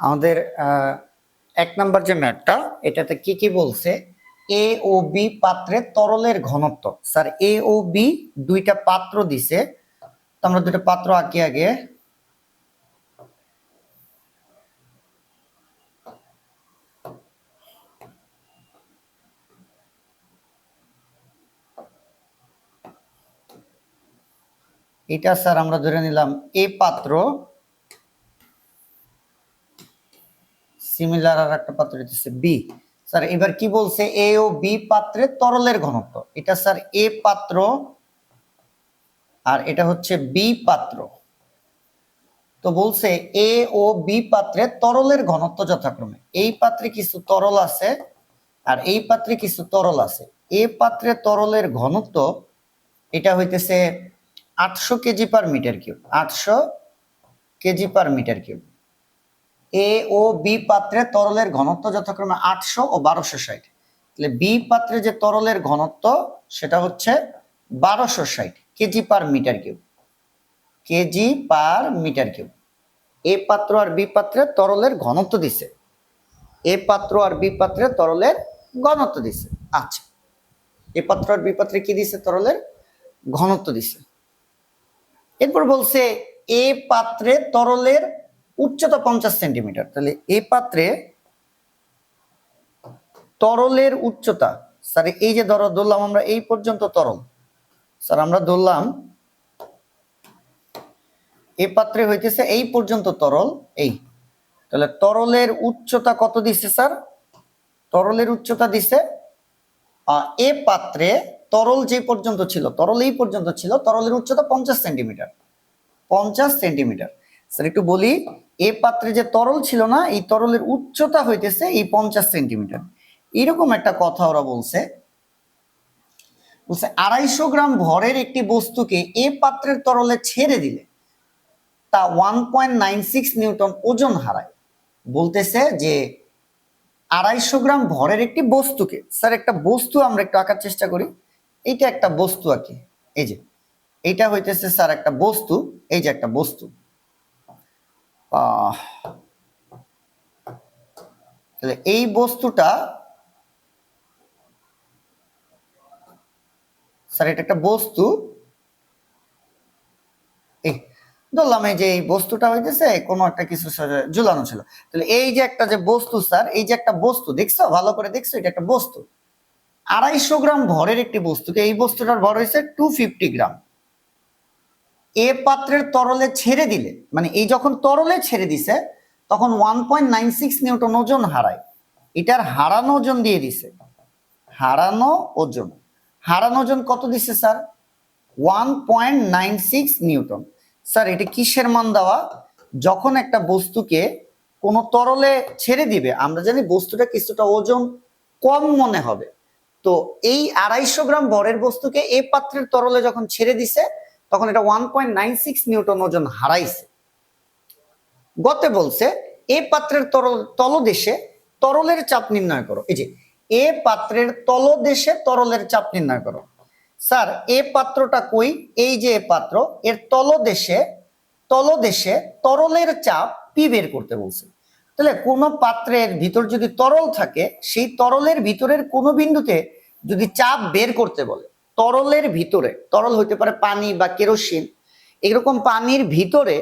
আমাদের 1 নম্বর যে ম্যাথটা, এটাতে কি কি বলছে? এ ও বি পাত্রে তরলের ঘনত্ব। স্যার এ ও বি দুইটা পাত্র দিছে, তো আমরা দুইটা পাত্র আঁকি আগে। এটা স্যার আমরা ধরে নিলাম এ পাত্র, সিমিলার আর একটা পাত্র দিতেছে বি। স্যার এবার কি বলছে? এ ও বি পাত্রে তরলের ঘনত্ব। এটা স্যার এ পাত্র আর এটা হচ্ছে বি পাত্র। তো বলছে এ ও বি পাত্রে তরলের ঘনত্ব যথাক্রমে, এই পাত্রে কিছু তরল আছে আর এই পাত্রে কিছু তরল আছে। এ পাত্রে তরলের ঘনত্ব এটা হইতেছে 800 kg per metre cube, 800 kg per metre cube. A ও বি পাত্রে তরলের ঘনত্ব যথাক্রমে 800 ও 1260। তাহলে বি পাত্রে যে তরলের ঘনত্ব সেটা হচ্ছে 1260 kg per metre cube, kg per metre cube. A পাত্র আর বি পাত্রে তরলের ঘনত্ব দিছে, এ পাত্র আর বি পাত্রে তরলের ঘনত্ব দিছে। আচ্ছা, এ পাত্র আর বি পাত্রে কি দিছে? তরলের ঘনত্ব দিছে। এরপর বলছে এ পাত্রে তরলের উচ্চতা 50 সেন্টিমিটার। তাহলে এ পাত্রে তরলের উচ্চতা, স্যার এই যে ধরলাম আমরা এই পর্যন্ত তরল, স্যার আমরা ধরলাম এ পাত্রে হইতেছে এই পর্যন্ত তরল, এই। তাহলে তরলের উচ্চতা কত দিছে স্যার? তরলের উচ্চতা দিছে এ পাত্রে তরল যে পর্যন্ত ছিল, তরল এই পর্যন্ত ছিল, তরলের উচ্চতা 50 সেন্টিমিটার, 50 সেন্টিমিটার। স্যার একটু বলি, এ পাত্রে যে তরল ছিল না, এই তরলের উচ্চতা হইতেছে এই 50 সেন্টিমিটার। এরকম একটা কথা ওরা বলছে, বলছে 250 গ্রাম ভরের একটি বস্তুকে এ পাত্রের তরলে ছেড়ে দিলে তা 1.96 নিউটন ওজন হারায়। বলতেছে যে 250 গ্রাম ভরের একটি বস্তুকে, স্যার একটা বস্তু আমরা একটু আঁকার চেষ্টা করি। এইটা একটা বস্তু আঁকি, এই যে এইটা হইতেছে স্যার একটা বস্তু, এই যে একটা বস্তু। তাহলে এই বস্তুটা, স্যার এটা একটা বস্তু, এই ধরলাম এই যে এই বস্তুটা হইতেছে কোনো একটা কিছু ঝুলানো ছিল। তাহলে এই যে একটা যে বস্তু স্যার, এই যে একটা বস্তু, দেখছো ভালো করে দেখছো, এটা একটা বস্তু। 250 গ্রাম ভরের একটি বস্তুকে, এই বস্তুটার ভর হয়েছে 250 গ্রাম, এ পাত্রের তরলে ছেড়ে দিলে, মানে এই যখন তরলে ছেড়ে দিছে তখন 1.96 নিউটন ওজন হারায়। এটার হারানো ওজন দিয়ে দিছে, হারানো ওজন, হারানো ওজন কত দিছে স্যার? 1.96 নিউটন। স্যার এটা কিসের মান দেওয়া? যখন একটা বস্তুকে কোনো তরলে ছেড়ে দিবে, আমরা জানি বস্তুটা কিছুটা ওজন কম মনে হবে, তো এই 250 গ্রাম ভরের বস্তুকে এ পাত্রের তরলে যখন ছেড়ে দিছে তখন এটা 1.96 নিউটন ওজন হারাইছে। গতে বলছে এ পাত্রের তলদেশে তরলের চাপ নির্ণয় করো। এই যে এ পাত্রের তলদেশে তরলের চাপ নির্ণয় করো। স্যার এ পাত্রটা কই? এই যে পাত্র, এর তলদেশে, তলদেশে তরলের চাপ পি বের করতে বলছে। তাহলে কোন পাত্রের ভিতর যদি তরল থাকে, সেই তরলের ভিতরের কোন বিন্দুতে যদি চাপ বের করতে বলে, তরলের ভিতরে, তরল হইতে পারে পানি বা কেরোসিন, এরকম পানির ভিতরে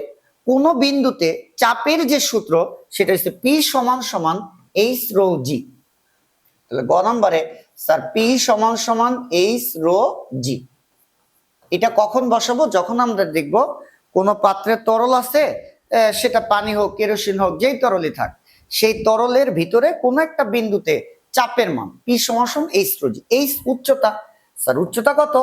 কোন বিন্দুতে চাপের যে সূত্র সেটা হচ্ছে পি সমান সমান এইচ রো জি। তাহলে গ নম্বরে স্যার পি সমান সমান এইচ রো জি। এটা কখন বসাবো? যখন আমরা দেখব কোন পাত্রে তরল আছে, সেটা পানি হোক কেরোসিন হোক, যেই তরলই থাক, সেই তরলের ভিতরে কোন একটা বিন্দুতে চাপের মান পি সমান সমান এইচ রো জি। এইচ উচ্চতা, স্যার উচ্চতা কত?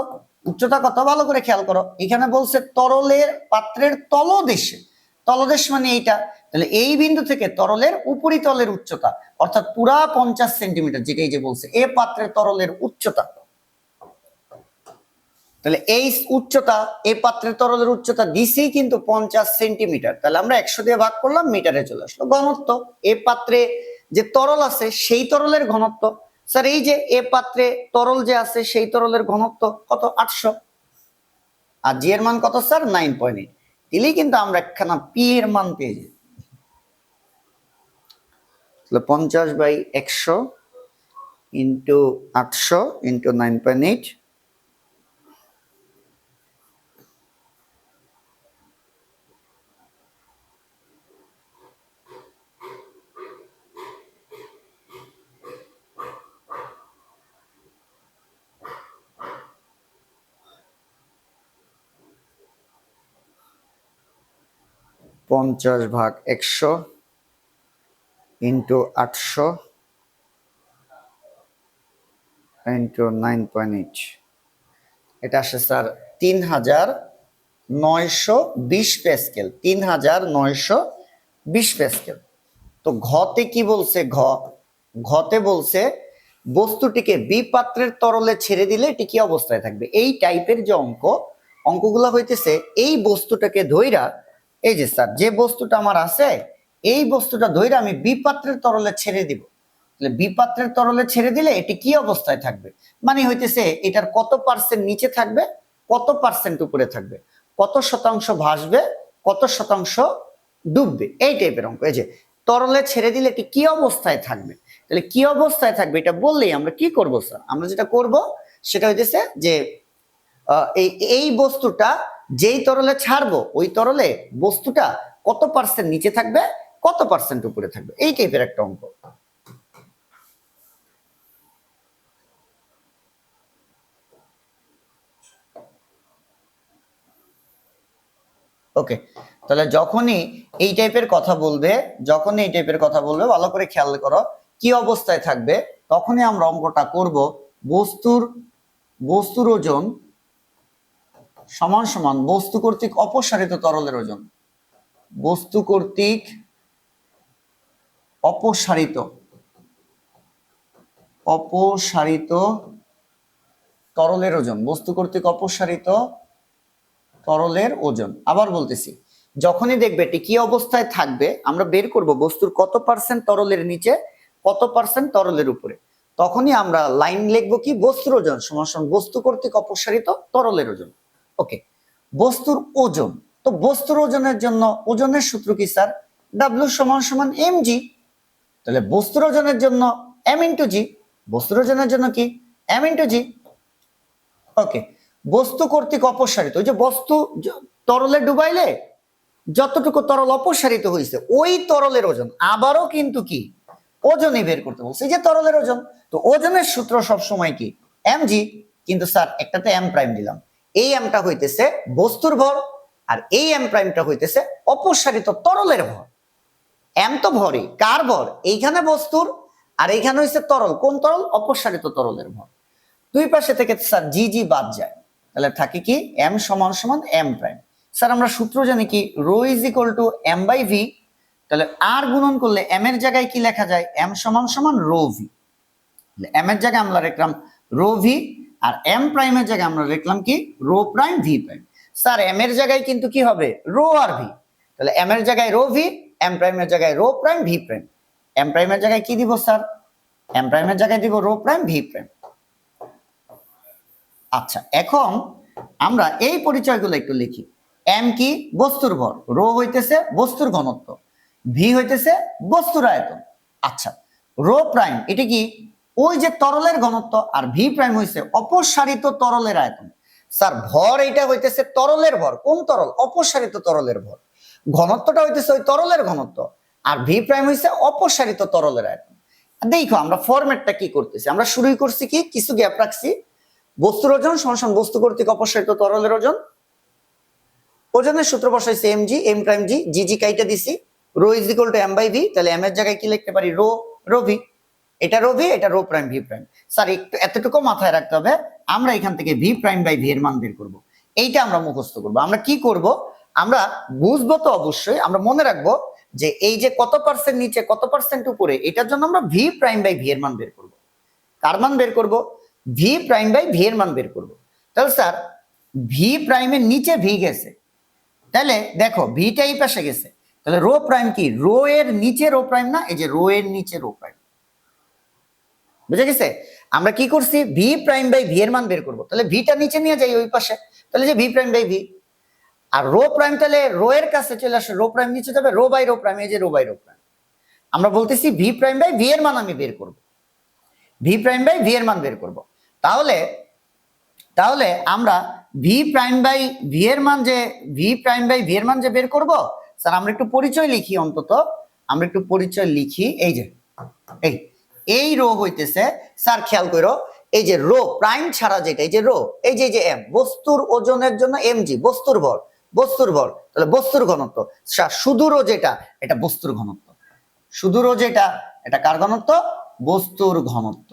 উচ্চতা কত ভালো করে খেয়াল করো, এখানে বলছে তরলের পাত্রের তলদেশে, তলদেশ মানে এইটা, তাহলে এই বিন্দু থেকে তরলের উপরিতলের উচ্চতা অর্থাৎ পুরা 50 সেন্টিমিটার, যেটা এই যে বলছে এ পাত্রের তরলের উচ্চতা। তাহলে এই উচ্চতা, এ পাত্রের তরলের উচ্চতা দিছি কিন্তু 50 সেন্টিমিটার, তাহলে আমরা 100 দিয়ে ভাগ করলাম, মিটারে চলে আসলো। ঘনত্ব, এ পাত্রে যে তরল আছে সেই তরলের ঘনত্ব, স্যার এই যে এ পাত্রে তরল যে আছে সেই তরলের ঘনত্ব কত? 800। আর জি এর মান কত স্যার? 9.8। দিলেই কিন্তু আমরা একখানা পি এর মান পেয়ে যাই। তাহলে 50/100 ইন্টু 800 ইন্টু 9.8, পঞ্চাশ ভাগ 100 ইন্টু 800 ইন্টু 9.8, এটা আসে স্যার 3920 প্যাসকেল, 3920 প্যাসকেল। তো ঘতে কি বলছে, ঘতে বলছে বস্তুটিকে বি পাত্রের তরলে ছেড়ে দিলে এটি কি অবস্থায় থাকবে। এই টাইপের যে অঙ্কগুলো হইতেছে, এই বস্তুটাকে ধইরা, এই যে স্যার যে বস্তুটা আমার আছে এই বস্তুটা ধইরা আমি বি পাত্রের তরলে ছেড়ে দিব। তাহলে বি পাত্রের তরলে ছেড়ে দিলে এটি কি অবস্থায় থাকবে, মানে হইতেছে এটার কত পার্সেন্ট নিচে থাকবে, কত পার্সেন্ট উপরে থাকবে, কত শতাংশ ভাসবে, কত শতাংশ ডুববে, এই টাইপের অঙ্ক। এই যে তরলে ছেড়ে দিলে এটি কি অবস্থায় থাকবে, তাহলে কি অবস্থায় থাকবে এটা বললেই আমরা কি করব স্যার, আমরা যেটা করব সেটা হইতেছে যে এই বস্তুটা যেই তরলে ছাড়বো ওই তরলে বস্তুটা কত পার্সেন্ট নিচে থাকবে, কত পার্সেন্ট উপরে থাকবে, এই টাইপের একটা অঙ্ক। ওকে, তাহলে যখনই এই টাইপের কথা বলবে, ভালো করে খেয়াল করো কি অবস্থায় থাকবে, তখনই আমরা অঙ্কটা করব বস্তুর ওজন সমান সমান বস্তু কর্তৃক অপসারিত তরলের ওজন, বস্তু কর্তৃক অপসারিত তরলের ওজন, বস্তু কর্তৃক অপসারিত তরলের ওজন। আবার বলতেছি, যখনই দেখবে এটি কি অবস্থায় থাকবে আমরা বের করব বস্তুর কত পার্সেন্ট তরলের নিচে, কত পার্সেন্ট তরলের উপরে, তখনই আমরা লাইন লিখবো কি বস্তুর ওজন সমান সমান বস্তু কর্তৃক অপসারিত তরলের ওজন। ওকে, বস্তুর ওজন, তো বস্তুর ওজনের জন্য ওজনের সূত্র কি স্যার, W সমান সমান mg, তাহলে বস্তুর ওজনের জন্য m ইন্টু জি, বস্তুর ওজনের জন্য কি m ইন্টু জি। ওকে, বস্তু কর্তৃক অপসারিত, ওই যে বস্তু তরলে ডুবাইলে যতটুকু তরল অপসারিত হয়েছে ওই তরলের ওজন, আবারও কিন্তু কি ওজনই বের করতে বলছে, যে তরলের ওজন। তো ওজনের সূত্র সব সময় কি mg, কিন্তু স্যার একটাতে m প্রাইম দিলাম, এই mটা হইতেছে বস্তুর ভর আর এই m প্রাইমটা হইতেছে অপসারিত তরলের ভর। m তো ভরই, কার ভর, এইখানে বস্তুর আর এইখানে হইছে তরল, কোন তরল, অপসারিত তরলের ভর। দুই পাশে থেকে স্যার জি জি বাদ যায়, তাহলে থাকে কি m সমান সমান m প্রাইম। স্যার আমরা সূত্র জানি কি rho is equal to m by v, তাহলে আর গুণন করলে m এর জায়গায় কি লেখা যায়, m সমান সমান রো ভি, m এর জায়গায় আমরা লিখলাম রো ভি আর m প্রাইমের জায়গায় আমরা লিখলাম কি rho prime v prime. Sir m এর জায়গায় কিন্তু কি হবে রো আর ভি, তাহলে m এর জায়গায় রো ভি, m প্রাইমের জায়গায় rho prime v prime, m প্রাইমের জায়গায় কি দিব স্যার, m প্রাইমের জায়গায় দিব রো প্রাইম ভি প্রাইম। আচ্ছা, এখন আমরা এই পরিচয়গুলো একটু লিখি। m কি বস্তুর ভর, রো হইতেছে বস্তুর ঘনত্ব, ভি হইতেছে বস্তুর আয়তন। আচ্ছা, রো প্রাইম এটা কি ওই যে তরলের ঘনত্ব, আর ভি প্রাইম হইছে অপসারিত তরলের আয়তন। স্যার ভর এটা হইতেছে তরলের ভর, কোন তরল, অপসারিত তরলের ভর, ঘনত্বটা হইতেছে ওই তরলের ঘনত্ব, আর ভি প্রাইম হইছে অপসারিত তরলের আয়তন। দেখো আমরা ফরম্যাটটা কি করতেছি, আমরা শুরুই করছি কি কিছু গ্যাপ রাখছি, বস্তুর ওজন সমান বস্তু কর্তৃক অপসারিত তরলের ওজন, ওজনের সূত্র বসাইছে mg, m prime g, g g কাইটা দিছি, rho is equal to m by v, তাহলে m এর জায়গায় কি লিখতে পারি রো, রো ভি, এটা রো ভি, এটা rho prime v prime. Sir একটু এতটুকু মাথায় রাখতে হবে, আমরা এখান থেকে ভি প্রাইম বাই ভি এর মান বের করব, এইটা আমরা মুখস্থ করব। আমরা কি করব, আমরা বুঝবো তো অবশ্যই, আমরা মনে রাখবো যে এই যে কত পার্সেন্ট নিচে কত পার্সেন্ট উপরে, এটার জন্য আমরা ভি প্রাইম বাই ভি এর মান বের করব। কার মান বের করব, ভি প্রাইম বাই ভি এর মান বের করব। তাহলে স্যার ভি প্রাইমের নিচে ভি গেছে, তাহলে দেখো ভিটা এই পাশে গেছে, তাহলে রো প্রাইম কি রো এর নিচে রো প্রাইম না, এই যে রো এর নিচে রো প্রাইম, বুঝে গেছে। আমরা কি করছি ভি প্রাইম বাই ভি এর মান বের করব, তাহলে ভিটা নিচে নিয়ে যাই ওই পাশে, তাহলে যে ভি প্রাইম বাই ভি, আর রো প্রাইম তাহলে রো এর কাছে চলে আসে, রো প্রাইম নিচে যাবে, রো বাই রো প্রাইম, এই যে রো বাই রো প্রাইম, আমরা বলতেছি ভি প্রাইম বাই ভি এর মান আমি বের করব, ভি প্রাইম বাই ভি এর মান বের করব। তাহলে তাহলে আমরা ভি প্রাইম বাই ভি এর মান যে ভি প্রাইম বাই ভি এর মান যে বের করব, স্যার আমরা একটু পরিচয় লিখি, অন্তত আমরা একটু পরিচয় লিখি। এই যে এই রো হইতেছে, স্যার খেয়াল করো, এই যে রো প্রাইম ছাড়া যেটা, এই যে রো, এই যে এম, বস্তুর ওজনের জন্য এম জি, বস্তুর ভর, বস্তুর ভর, তাহলে বস্তুর ঘনত্ব। স্যার শুধু রো যেটা, এটা বস্তুর ঘনত্ব, শুধু রো যেটা, এটা কার ঘনত্ব? বস্তুর ঘনত্ব।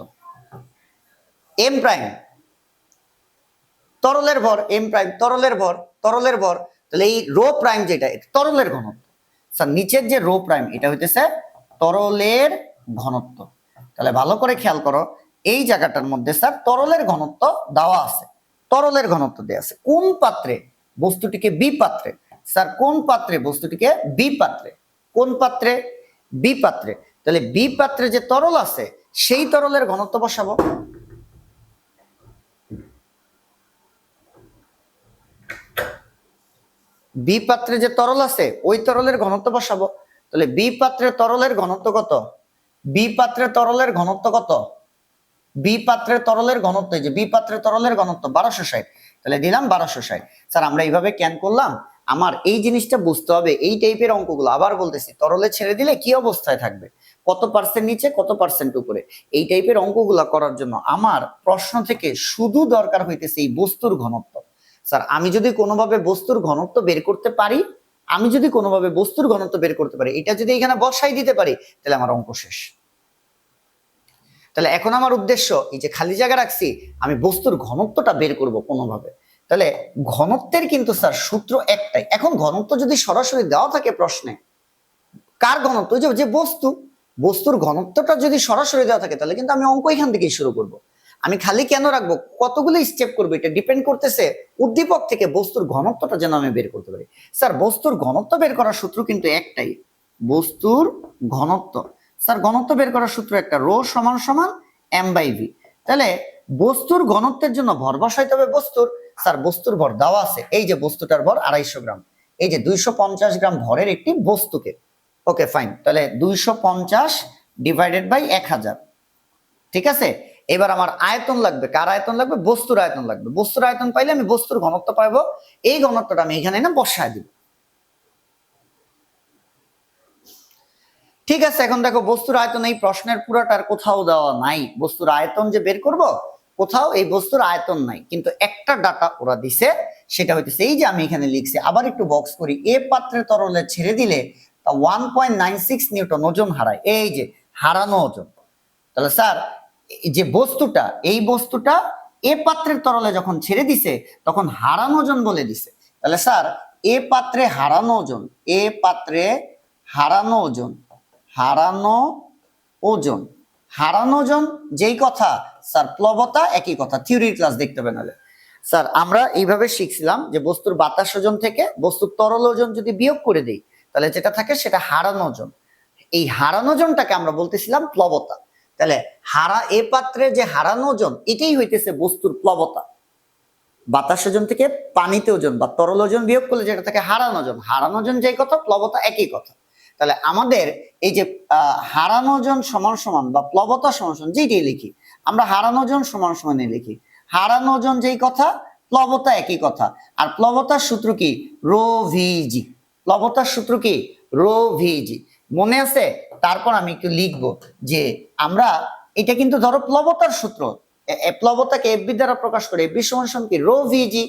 এম প্রাইম তরলের ভর, এম প্রাইম তরলের ভর, তরলের ভর, তাহলে এই রো প্রাইম যেটা, এটা তরলের ঘনত্ব। স্যার নিচের যে রো প্রাইম, এটা হইতেছে তরলের ঘনত্ব। তাহলে ভালো করে খেয়াল করো, এই জায়গাটার মধ্যে স্যার তরলের ঘনত্ব দেওয়া আছে, তরলের ঘনত্ব দেওয়া আছে। কোন পাত্রে? বস্তুটিকে বি পাত্রে। স্যার কোন পাত্রে? বস্তুটিকে বি পাত্রে। কোন পাত্রে? বি পাত্রে। তাহলে বি পাত্রে যে তরল আছে, সেই তরলের ঘনত্ব বসাবো। বি পাত্রে যে তরল আছে, ওই তরলের ঘনত্ব বসাবো। তাহলে বি পাত্রের তরলের ঘনত্ব কত? বি পাত্রের তরলের ঘনত্ব কত? বি পাত্রের তরলের ঘনত্ব, এই যে বি পাত্রের তরলের ঘনত্ব 1260। তাহলে দিলাম 1260। স্যার আমরা এইভাবে ক্যান করলাম, আমার এই জিনিসটা বুঝতে হবে। এই টাইপের অঙ্কগুলো আবার বলতেছি, তরলে ছেড়ে দিলে কি অবস্থায় থাকবে, কত পার্সেন্ট নিচে, কত পার্সেন্ট উপরে, এই টাইপের অঙ্কগুলো করার জন্য আমার প্রশ্ন থেকে শুধু দরকার হইতেছে এই বস্তুর ঘনত্ব। স্যার আমি যদি কোনোভাবে বস্তুর ঘনত্ব বের করতে পারি, আমি যদি কোনোভাবে বস্তুর ঘনত্ব বের করতে পারি, এটা যদি এখানে বসাই দিতে পারি, তাহলে আমার অঙ্ক শেষ। তাহলে এখন আমার উদ্দেশ্য, এই যে খালি জায়গা রাখছি, আমি বস্তুর ঘনত্বটা বের করব কোনোভাবে। তাহলে ঘনত্বের কিন্তু স্যার সূত্র একটাই। এখন ঘনত্ব যদি সরাসরি দেওয়া থাকে প্রশ্নে, কার ঘনত্ব? যে বস্তু, বস্তুর ঘনত্বটা যদি সরাসরি দেওয়া থাকে, তাহলে কিন্তু আমি অঙ্ক এখান থেকেই শুরু করব। আমি খালি কেন রাখবো, কতগুলো স্টেপ করবো, এটা ডিপেন্ড করতেছে উদ্দীপক থেকে বস্তুর ঘনত্বটা যেন আমি বের করতে পারি। স্যার বস্তুর ঘনত্ব বের করার সূত্র কিন্তু একটাই, বস্তুর ঘনত্ব। স্যার ঘনত্ব বের করার সূত্র একটা, রো সমান সমান এম বাই ভি। তাহলে বস্তুর ঘনত্বের জন্য ভর বসাইতে হবে বস্তুর। স্যার বস্তুর ভর দেওয়া আছে, এই যে বস্তুটার ভর 250 গ্রাম, এই যে 250 গ্রাম ভরের একটি বস্তুকে, ওকে ফাইন। তাহলে 250 ডিভাইডেড বাই 1000, ঠিক আছে। এবার আমার আয়তন লাগবে, কার আয়তন লাগবে? বস্তুর আয়তন লাগবে। বস্তুর আয়তন পাইলে আমি বস্তুর ঘনত্ব পাবো, এই ঘনত্বটা আমি এখানে না বসায় দিব। ঠিক আছে, এখন দেখো বস্তুর আয়তন এই প্রশ্নের পুরাটার কোথাও দেওয়া নাই। বস্তুর আয়তন যে বের করব, কোথাও এই বস্তুর আয়তন নাই, কিন্তু একটা ডাটা ওরা দিছে, সেটা হইতেছে এই যে আমি এখানে লিখছি। আবার একটু বক্স করি, এ পাত্রে তরলে ছেড়ে দিলে 1.96 নিউটন ওজন হারায়, এই যে হারানো ওজন। তাহলে স্যার যে বস্তুটা, এই বস্তুটা এ পাত্রের তরলে যখন ছেড়ে দিছে, তখন হারানো ওজন বলে দিছে। তাহলে স্যার এ পাত্রে হারানো ওজন, এ পাত্রে হারানো ওজন, হারানো ওজন, হারানো ওজন যেই কথা, স্যার প্লবতা একই কথা, থিওরির ক্লাস দেখতে হবে নাহলে। স্যার আমরা এইভাবে শিখছিলাম যে বস্তুর বাতাস ওজন থেকে বস্তুর তরল ওজন যদি বিয়োগ করে দেই, তাহলে যেটা থাকে সেটা হারানো ওজন। এই হারানো ওজনটাকে আমরা বলতেছিলাম প্লবতা। তাহলে এ পাত্রে যে হারানো ওজন, এটাই হইতেছে বস্তুর প্লবতা। বাতাস ওজন থেকে পানিতে ওজন বা তরল ওজন বিয়োগ করলে যেটা থাকে হারানো ওজন, হারানো ওজন যেই কথা, প্লবতা একই কথা। তাহলে আমাদের এই যে হারানো ওজন সমান সমান বা প্লবতা সমান সমান যেইটাই লিখি, আমরা হারানো ওজন সমান সমানই লিখি। হারানো ওজন যেই কথা, প্লবতা একই কথা। আর প্লবতার সূত্র কি? রো ভিজি। প্লবতার সূত্র কি? রো ভিজি। মনে আছে? তারপর আমি একটু লিখবো যে আমরা এটা কিন্তু ধরো প্লবতার সূত্র, প্লবতাকে এফবি দ্বারা প্রকাশ করে, এফবি সমান সমান কি? রো ভিজি।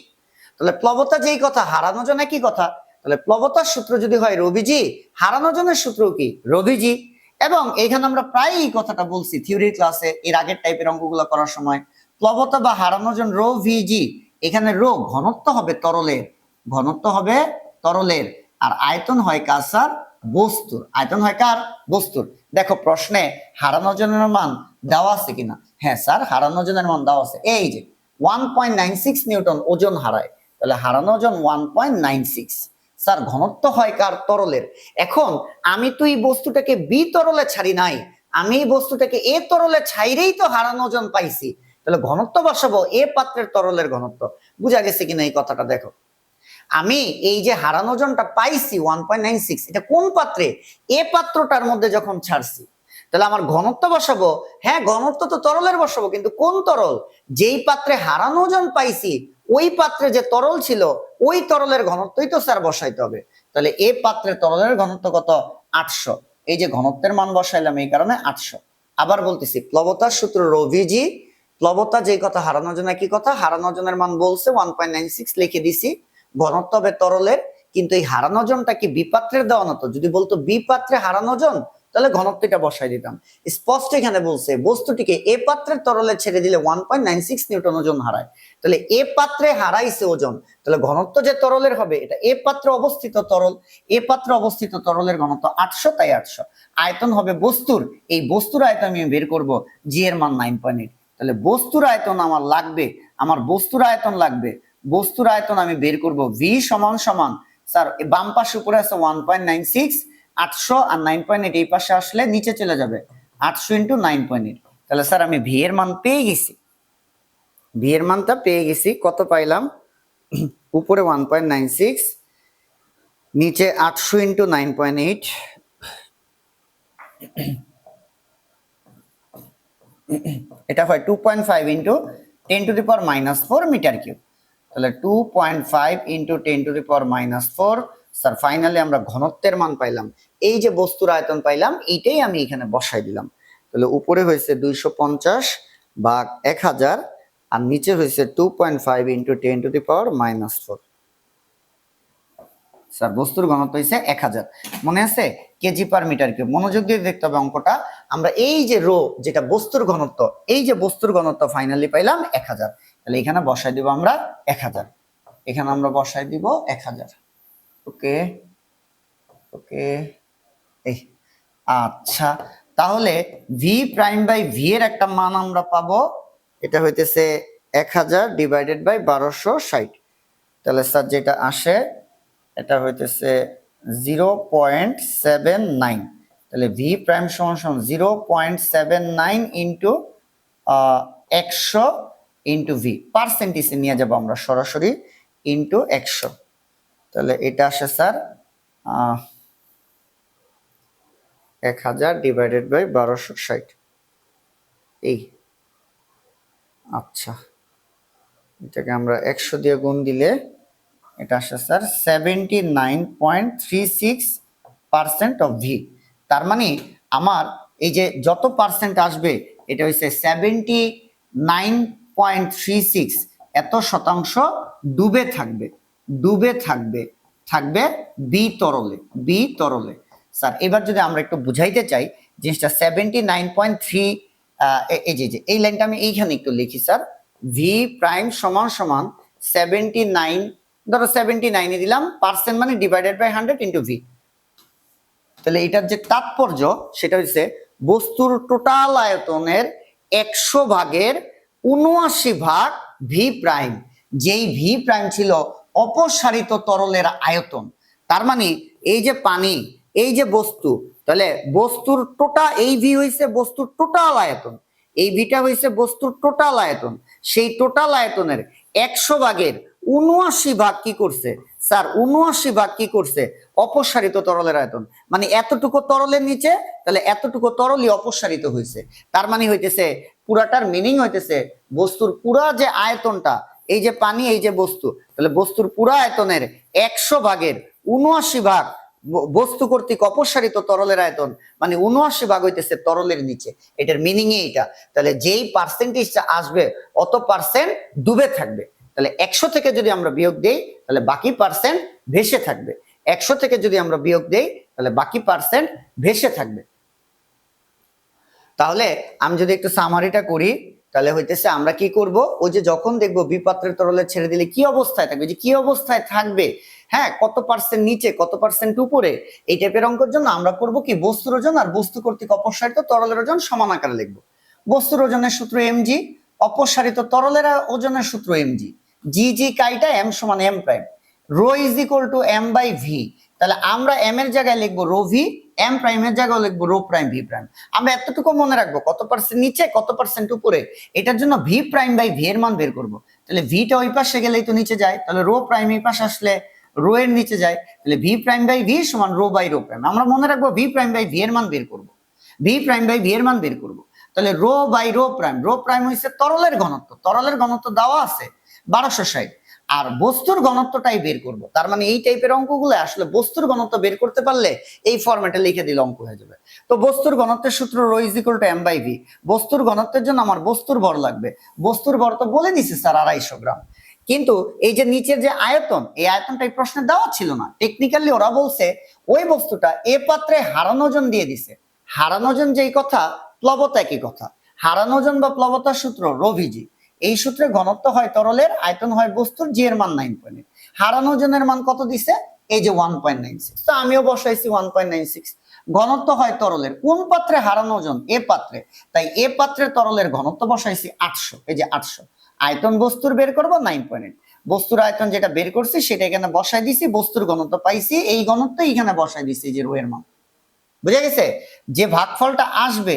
তাহলে প্লবতা যেই কথা, হারানো ওজন একই কথা। তাহলে প্লবতার সূত্র যদি হয় রবিজি, হারানো ওজনের সূত্র কি? রবিজি। এবং এখানে আমরা প্রায় এই কথাটা বলছি থিওরি ক্লাসে, এর আগের টাইপের অঙ্কগুলো করার সময়। প্লবতা বা হারানো ওজন রো ভিজি, এখানে রো ঘনত্ব হবে তরলের, ঘনত্ব হবে তরলের, আর আয়তন হয় কার স্যার? বস্তুর। আয়তন হয় কার? বস্তুর। দেখো প্রশ্নে হারানো ওজনের মান দেওয়া আছে কিনা? হ্যাঁ স্যার, হারানো ওজনের মান দেওয়া আছে, এই যে 1.96 নিউটন ওজন হারায়। তাহলে হারানো ওজন 1.96। স্যার ঘনত্ব হয় কার? তরলের। এখন আমি তো এই বস্তুটাকে বি তরলে ছাড়ি নাই, আমি এই বস্তুটাকে এ তরলে ছাইরেই তো হারানো ওজন পাইছি। তাহলে ঘনত্ব বসাবো এ পাত্রের তরলের ঘনত্ব। বুঝা গেছে কিনা এই কথাটা? দেখো আমি এই যে হারানো ওজনটা পাইছি 1.96, এটা কোন পাত্রে? এ পাত্রটার মধ্যে যখন ছাড়ছি, তাহলে আমার ঘনত্ব বসাবো। হ্যাঁ, ঘনত্ব তো তরলের বসাবো, কিন্তু কোন তরল? যেই পাত্রে হারানো ওজন পাইছি ওই পাত্রে যে তরল ছিল ওই তরলের ঘনত্বই তো স্যার বসাইতে হবে। তাহলে এ পাত্রে তরলের ঘনত্ব কত? 800। এই যে ঘনত্বের মান বসাইলাম এই কারণে 800। আবার বলতেছি, প্লবতার সূত্র রো ভিজি, প্লবতা যে কথা, হারানো ওজন কি কথা, হারানো ওজনের মান বলছে 1.96 লিখে দিছি, ঘনত্ব হবে তরলের। কিন্তু এই হারানো ওজনটা কি বিপাত্রের দেওয়া না তো? যদি বলতো বিপাত্রে হারানো ওজন, তাহলে ঘনত্বটা বসাই দিতাম। স্পষ্ট এখানে বলছে বস্তুটিকে এ পাত্রের তরলে ছেড়ে দিলে 1.96 নিউটন ওজন হারায়। তাহলে এ পাত্রে হারাইছে ওজন, তাহলে ঘনত্ব যে তরলের হবে, এটা এ পাত্রে অবস্থিত তরল, এ পাত্রে অবস্থিত তরলের ঘনত্ব 800, তাই 800। আয়তন হবে বস্তুর, এই বস্তুর আয়তন আমি বের করব, জি এর মান 9.8। তাহলে বস্তুর আয়তন আমার লাগবে, আমার বস্তুর আয়তন লাগবে, বস্তুর আয়তন আমি বের করব ভি সমান সমান, স্যার বাম পাশে উপরে আছে 1.96, 800 আর 9.8 এই পাশে আসলে নিচে চলে যাবে, 800 ইন্টু 9.8। তাহলে স্যার আমি ভি এর মান পেয়ে গেছি, ভি এর মানটা পেয়ে গেছি। কত পাইলাম? উপরে 1.96, নিচে 800 ইন্টু 9.8, এটা হয় 2.5 ইন্টু 10⁻⁻⁴ মিটার কিউব। তাহলে 2.5 ইন্টু 10⁻⁻⁴। স্যার ফাইনালি আমরা ঘনত্বের মান পাইলাম, এই যে বস্তুর আয়তন পাইলাম, এইটাই আমি এখানে বসাই দিলাম। তাহলে উপরে হয়েছে 250 ভাগ 1000, আর নিচে হয়েছে 2.5 ইন্টু 10⁻⁻⁴। স্যার বস্তুর ঘনত্ব হয়েছে 1000, মনে আছে? KG per metre cube. মনোযোগ দিয়ে দেখতে হবে অঙ্কটা। আমরা এই যে রো, যেটা বস্তুর ঘনত্ব, এই যে বস্তুর ঘনত্ব ফাইনালি পাইলাম 1000। তাহলে এখানে বসাই দিব আমরা 1000, এখানে আমরা বসাই দিব 1000। ওকে ওকে, এই আচ্ছা, তাহলে ভি প্রাইম বাই ভি এর একটা মান আমরা পাবো, এটা হইতেছে 1000 ডিভাইডেড বাই 1260। তাহলে স্যার যেটা আসে এটা হইতেছে 0.79। তাহলে ভি প্রাইম সমান সমান 0.79 ইন্টু 100 ইন্টু ভি, পার্সেন্টেজে নিয়ে যাবো আমরা সরাসরি, ইন্টু 100। তাহলে এটা আসে স্যার 1000 ডিভাইডেড বাই 1260। এই আচ্ছা, এটাকে আমরা 100 দিয়ে গুণ দিলে এটা আসে স্যার 79.36% অফ ভি। তার মানে আমার এই যে যত পার্সেন্ট আসবে এটা হচ্ছে 79.36, এত শতাংশ ডুবে থাকবে, ডুবে থাকবে, থাকবে বি তরলে, বি তরলে। স্যার এবার যদি আমরা একটু বুঝাইতে চাই জিনিসটা 79.3, এই যে এই লাইনটা আমি এইখানে একটু লিখি স্যার, ভি প্রাইম সমান সমান 79, ধরো 79 দিলাম, পার্সেন্ট মানে ডিভাইডেড বাই 100 ইন্টু ভি। তাহলে এটার যে তাৎপর্য সেটা হচ্ছে বস্তুর টোটাল আয়তনের 100 ভাগের 79 ভাগ ভি প্রাইম, যেই ভি প্রাইম ছিল অপসারিত তরলের আয়তন। তার মানে এই যে পানি, এই যে বস্তু, তাহলে বস্তুর টোটাল, এই ভি হইছে বস্তুর টোটাল আয়তন, এই ভিটা হইছে বস্তুর টোটাল আয়তন, সেই টোটাল আয়তনের 100 ভাগের 79 ভাগ কি করছে স্যার? 79 ভাগ কি করছে? অপসারিত তরলের আয়তন। মানে এতটুকু তরলের নিচে, তাহলে এতটুকু তরলই অপসারিত হয়েছে। তার মানে হইতেছে পুরাটার মিনিং হইতেছে বস্তুর পুরা যে আয়তনটা, এই যে পানি, এই যে বস্তু, তাহলে বস্তুর পুরা আয়তনের 100 ভাগের 79 ভাগ বস্তু কর্তৃক অপসারিত তরলের আয়তন, মানে 79 ভাগ হইতেছে তরলের নিচে। এটার মিনিং এইটা। তাহলে যেই পার্সেন্টেজটা আসবে অত পার্সেন্ট ডুবে থাকবে। তাহলে 100 থেকে যদি আমরা বিয়োগ দেই তাহলে বাকি পার্সেন্ট ভেসে থাকবে, 100 থেকে যদি আমরা বিয়োগ দেই তাহলে বাকি পার্সেন্ট ভেসে থাকবে। তাহলে আমি যদি একটু সামারিটা করি তাহলে হইতেছে আমরা কি করব, ওই যে যখন দেখবো বিপাত্রের তরলে ছেড়ে দিলে কি অবস্থায় থাকবে, যে কি অবস্থায় থাকবে, হ্যাঁ কত পার্সেন্ট নিচে কত পার্সেন্ট উপরে, এই টাইপের অঙ্কের জন্য আমরা করব কি, বস্তুর ওজন আর বস্তু কর্তৃক অপসারিত তরলের ওজন সমান আকারে লিখবো। বস্তুর ওজনের সূত্র এমজি, অপসারিত তরলের ওজনের সূত্র এমজি, জি জি কাইটা এম সমান m prime, rho is equal to m by v. তাহলে আমরা এম এর জায়গায় লিখবো রো ভি, এম প্রাইমের জায়গায় লিখবো রো প্রাইম ভি প্রাইম। আমরা এতটুকু মনে রাখবো কত পার্সেন্ট নিচে কত পার্সেন্ট উপরে, এটার জন্য ভি প্রাইম বাই ভি এর মান বের করবো। তাহলে ভিটা ওই পাশে গেলেই তো নিচে যায়, তাহলে রো প্রাইম এই পাশে আসলে রো এর নিচে যায়, তাহলে ভি প্রাইম বাই ভি সমান রো বাই রো প্রাইম। আমরা মনে রাখবো ভি প্রাইম বাই ভি এর মান বের করব, ভি প্রাইম বাই ভি এর মান বের করব। তাহলে রো বাই রো প্রাইম হইছে তরলের ঘনত্ব, তরলের ঘনত্ব দেওয়া আছে 1260, আর বস্তুর ঘনত্বটাই বের করব। তার মানে এই টাইপের অঙ্কগুলো আসলে বস্তুর ঘনত্ব বের করতে পারলে এই ফরম্যাটে লিখে দিলে অঙ্ক হয়ে যাবে। তো বস্তুর ঘনত্বের সূত্র rho is equal to m by v. বস্তুর ঘনত্বের জন্য আমার বস্তুর ভর লাগবে, বস্তুর ভর তো বলে দিছে স্যার 250 গ্রাম, কিন্তু এই যে নিচের যে আয়তন, এই আয়তনটা এই প্রশ্নে দেওয়া ছিল না। টেকনিক্যালি ওরা বলছে ওই বস্তুটা এ পাত্রে হারানো ওজন দিয়ে দিছে। হারানো ওজন যেই কথা, প্লবতা একই কথা। হারানো ওজন বা প্লবতার সূত্র রো ভিজি। এই সূত্রে ঘনত্ব হয় তরলের, আয়তন হয় বস্তুর, জি এর মান 9.8। হারানো ওজনের মান কত দিছে? এই যে 1.96। তো আমিও বসাইছি 1.96। ঘনত্ব হয় তরলের, কোন পাত্রে? হারানো ওজন এ পাত্রে, তাই এ পাত্রের তরলের ঘনত্ব বসাইছি 800। এই যে 800। আয়তন বস্তুর বের করবো 9.8। বস্তুর আয়তন যেটা বের করছি সেটা এখানে বসাই দিছি, বস্তুর ঘনত্ব পাইছি, এই ঘনত্ব এখানে বসাই দিছি, যে রো এর মান। বুঝা গেছে? যে ভাগফলটা আসবে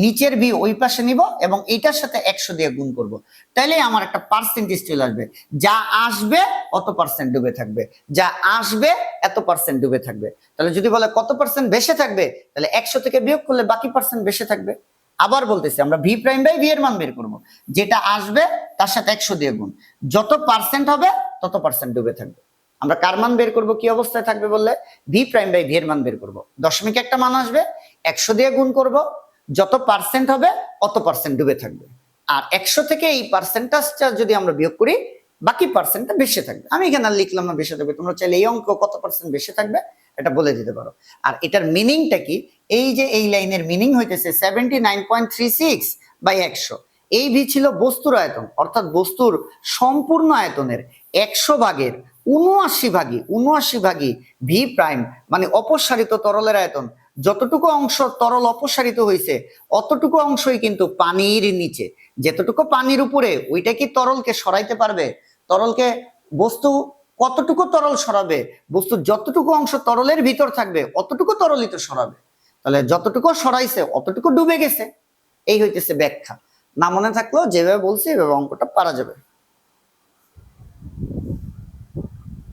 নিচের ভি ওই পাশে নিব এবং এইটার সাথে 100 দিয়ে গুণ করব, তাইলে আমার একটা পার্সেন্টেজ চলে আসবে। যা আসবে অত পার্সেন্ট ডুবে থাকবে, যা আসবে এত পার্সেন্ট ডুবে থাকবে। তাহলে যদি বলে কত পার্সেন্ট বেশি থাকবে, তাহলে 100 থেকে বিয়োগ করলে বাকি পার্সেন্ট বেশি থাকবে। আবার বলতেছি, আমরা ভি প্রাইম বাই ভি এর মান বের করব, যেটা আসবে তার সাথে 100 দিয়ে গুণ, যত পার্সেন্ট হবে তত পার্সেন্ট ডুবে থাকবে। আমরা কার মান বের করব, কি অবস্থায় থাকবে বললে? ভি প্রাইম বাই ভি এর মান বের করব। দশমিক একটা মান আসবে, 100 দিয়ে গুণ করব, যত পার্সেন্ট হবে অত পার্সেন্ট ডুবে থাকবে। আর 100 থেকে এই পার্সেন্টেজটা যদি আমরা বিয়োগ করি, বাকি পার্সেন্টটা বেশি থাকবে। আমি এখানে আর লিখলাম না বেশি থাকবে, তোমরা চাইলে এই অঙ্ক কত পার্সেন্ট বেশি থাকবে এটা বলে দিতে পারো। আর এটার মিনিংটা কি? এই যে এই লাইনের মিনিং হইতেছে 79.36 বাই 100। এই ভি ছিল বস্তুর আয়তন, অর্থাৎ বস্তুর সম্পূর্ণ আয়তনের 100 ভাগের 79 ভাগই ভি প্রাইম, মানে অপসারিত তরলের আয়তন। যতটুকু অংশ তরল অপসারিত হয়েছে অতটুকু অংশই কিন্তু পানির নিচে, যেতটুকু পানির উপরে ওইটা কি তরলকে সরাইতে পারবে? তরলকে বস্তু কতটুকু তরল সরাবে? বস্তু যতটুকু অংশ তরলের ভিতর থাকবে অতটুকু তরলই তো সরাবে। তাহলে যতটুকু সরাইছে অতটুকু ডুবে গেছে। এই হইতেছে ব্যাখ্যা। না মনে থাকলো যেভাবে বলছি এভাবে অঙ্কটা পারা যাবে।